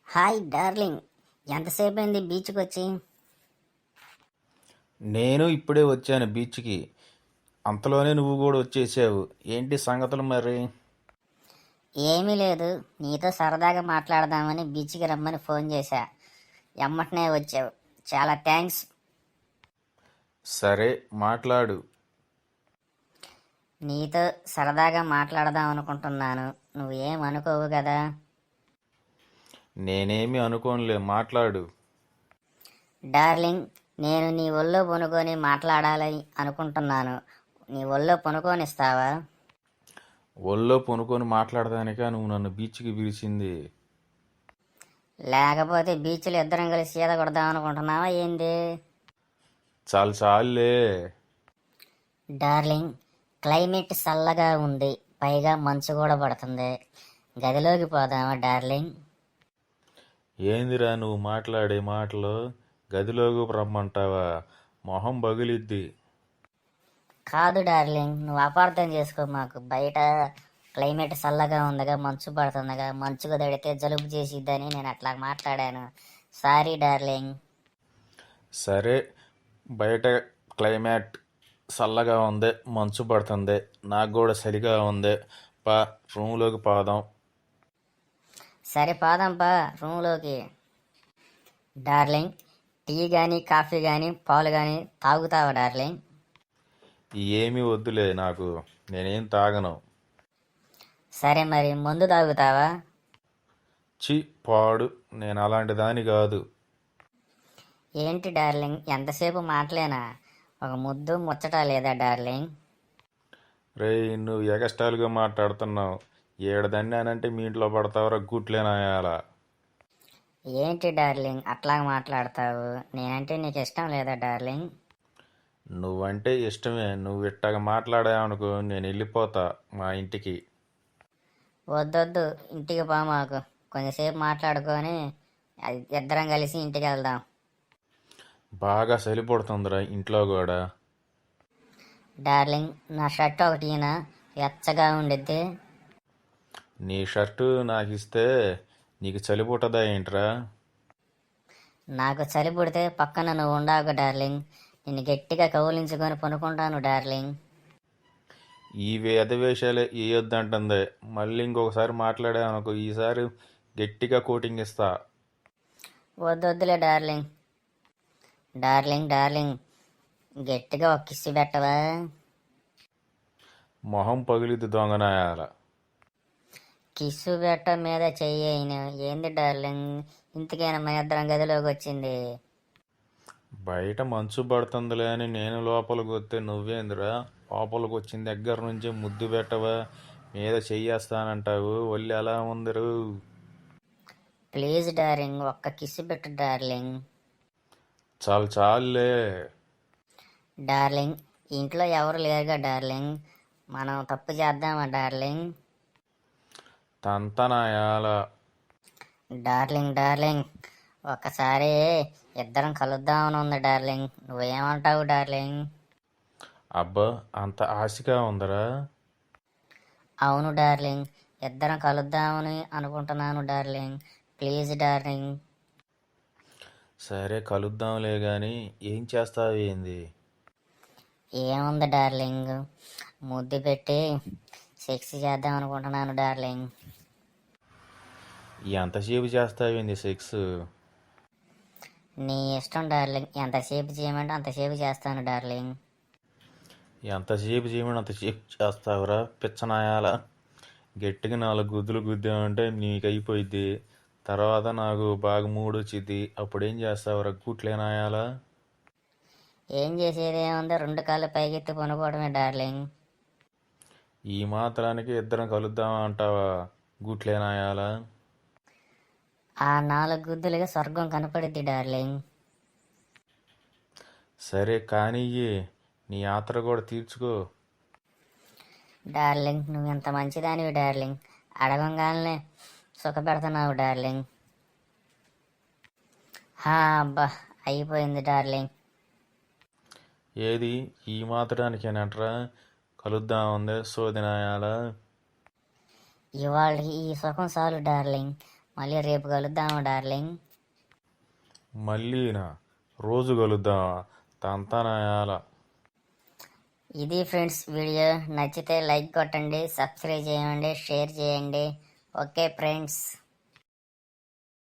Hi darling, ఎంతసేపు అయింది బీచ్కి వచ్చి? నేను ఇప్పుడే వచ్చాను బీచ్కి. అంతలోనే నువ్వు కూడా వచ్చేసావు. ఏంటి సంగతులు మరి? ఏమీ లేదు, నీతో సరదాగా మాట్లాడదామని బీచ్కి రమ్మని ఫోన్ చేశా. ఎమ్మటనే వచ్చావు, చాలా థ్యాంక్స్. సరే, మాట్లాడు. నీతో సరదాగా మాట్లాడదాం అనుకుంటున్నాను, నువ్వు ఏం అనుకోవు కదా? నేనేమి అనుకోనులే, మాట్లాడు. డార్లింగ్, నేను నీ ఒళ్ళో పొనుకొని మాట్లాడాలని అనుకుంటున్నాను. నీ ఒళ్ళో పొనుకొనిస్తావా? ఒళ్ళో పొనుకొని మాట్లాడడానికా నువ్వు నన్ను బీచ్కి పిలిచింది? లేకపోతే బీచ్లో ఇద్దరం కలిసి ఈత కొడదాం అనుకుంటున్నావా ఏంది? చాలు చాలులే. డార్లింగ్, క్లైమేట్ చల్లగా ఉంది, పైగా మంచు కూడా పడుతుంది. గదిలోకి పోదామా డార్లింగ్? ఏందిరా నువ్వు మాట్లాడే మాటలు? గదిలోకి రమ్మంటావా? మొహం పగిలిద్ది. కాదు డార్లింగ్, నువ్వు అపార్థం చేసుకో. మాకు బయట క్లైమేట్ చల్లగా ఉందిగా, మంచు పడుతుందిగా, మంచుకు తడితే జలుబు చేసిద్దని నేను అట్లా మాట్లాడాను. Sorry darling. సరే, బయట క్లైమేట్ చల్లగా ఉంది, మంచు పడుతుంది, నాకు కూడా చలిగా ఉంది. పా, రూమ్లోకి పోదాం. సరే పోదాంపా రూమ్లోకి. డార్లింగ్, టీ కానీ కాఫీ కానీ పాలు కానీ తాగుతావా డార్లింగ్? ఏమీ వద్దులే నాకు, నేనేం తాగను. సరే మరి మందు తాగుతావా? చి పాడు, నేను అలాంటి దాని కాదు. ఏంటి డార్లింగ్, ఎంతసేపు మాటలేనా? ఒక ముద్దు ముచ్చట లేదా డార్లింగ్? రేయ్, నువ్వు ఎగస్టాల్గా మాట్లాడుతున్నావు. ఏడదన్నానంటే మీ ఇంట్లో పడతావరా గుట్లేనాయాల. ఏంటి డార్లింగ్ అట్లా మాట్లాడతావు? నేనంటే నీకు ఇష్టం లేదా డార్లింగ్? నువ్వంటే ఇష్టమే. నువ్వు ఇట్టగా మాట్లాడావనుకో నేను వెళ్ళిపోతా మా ఇంటికి. వద్దొద్దు, ఇంటికి పో మాకు. కొంచెంసేపు మాట్లాడుకొని ఇద్దరం కలిసి ఇంటికి వెళ్దాం. బాగా చలి పుడుతుందిరా ఇంట్లో కూడా. డార్లింగ్, నా షర్ట్ ఒకటినా వెచ్చగా ఉండిద్ది. నీ షర్టు నాకు ఇస్తే నీకు చలి పుట్టదా ఏంట్రా? నాకు చలి పుడితే పక్కన నువ్వు ఉండవు డార్లింగ్. నిన్ను గట్టిగా కౌలించుకొని పనుకుంటాను డార్లింగ్. ఈ వేషాలే వేయొద్దంటుంది. మళ్ళీ ఇంకొకసారి మాట్లాడావనుకో ఈసారి గట్టిగా కోటింగ్ ఇస్తా. వద్దొద్దులే డార్లింగ్. డార్లింగ్ డార్లింగ్, గట్టిగా ఒక కిస్సు పెట్టవా? మొహం పగిలిద్ది దొంగనాయాల. కిస్సు పెట్ట మీద చెయ్యను ఏంది డార్లింగ్? ఇంతకైనా మన ఇద్దరం గదిలోకి వచ్చింది. బయట మంచు పడుతుందిలే అని నేను లోపలికి వస్తే నువ్వేందిరా లోపలికి వచ్చిన దగ్గర నుంచి ముద్దు పెట్టవా, మీద చెయ్యేస్తానంటావు? ఒళ్ళు ఎలా ఉందరు? ప్లీజ్ డార్లింగ్, ఒక్క కిస్సు పెట్టు డార్లింగ్. చాలు చాలులే. డార్లింగ్, ఇంట్లో ఎవరు లేరుగా డార్లింగ్, మనం తప్పు చేద్దామా డార్లింగ్? తంతనాయాల. డార్లింగ్ డార్లింగ్, ఒక్కసారి ఇద్దరం కలుద్దామని ఉంది డార్లింగ్, నువ్వేమంటావు డార్లింగ్? అబ్బా, అంత ఆశగా ఉందరా? అవును డార్లింగ్, ఇద్దరం కలుద్దామని అనుకుంటున్నాను డార్లింగ్, ప్లీజ్ డార్లింగ్. సరే కలుద్దాంలే గాని ఏం చేస్తావు ఏంది? ఏముంది డార్లింగ్, ముద్దు పెట్టి సెక్స్ చేద్దాం అనుకుంటున్నాను డార్లింగ్. ఎంతసేపు చేస్తావేంది సెక్స్? నీ ఇష్టం డార్లింగ్, ఎంతసేపు చేయమంటే అంతసేపు చేస్తాను డార్లింగ్. ఎంతసేపు చేయమని అంతసేపు చేస్తావురా పిచ్చనాయాల. గట్టిగా 4 గుద్దులు గుద్దామంటే నీకు అయిపోయిద్ది. తర్వాత నాకు బాగా మూడొచ్చిద్ది. అప్పుడేం చేస్తావురా గుట్లేనాయాల? ఏం చేసేది ఏముంది, 2 కాళ్ళు పైకెత్తి పనుకోవడమే డార్లింగ్. ఈ మాత్రానికి ఇద్దరం కలుద్దామా అంటావా గుట్లేనాయాల? ఆ 4 గుద్దులుగా స్వర్గం కనపడిద్ది డార్లింగ్. సరే కానియ్యి, నీ యాత్ర కూడా తీర్చుకో. డార్లింగ్, నువ్వు ఎంత మంచిదానివి డార్లింగ్, అడగంగానే సుఖపెడుతున్నావు డార్లింగ్. అబ్బా, అయిపోయింది డార్లింగ్. ఏది ఈ మాత్రానికేనట్రా కలుద్దామందే సోదినాయాల? ఇవాళ ఈ సుఖం చాలు డార్లింగ్, మళ్ళీ రేపు కలుద్దాము డార్లింగ్. మళ్ళీనా? రోజు కలుద్దామా? తంతనాయాల. ఇది ఫ్రెండ్స్ వీడియో. నచ్చితే లైక్ కొట్టండి, సబ్స్క్రైబ్ చేయండి, షేర్ చేయండి. Okay friends.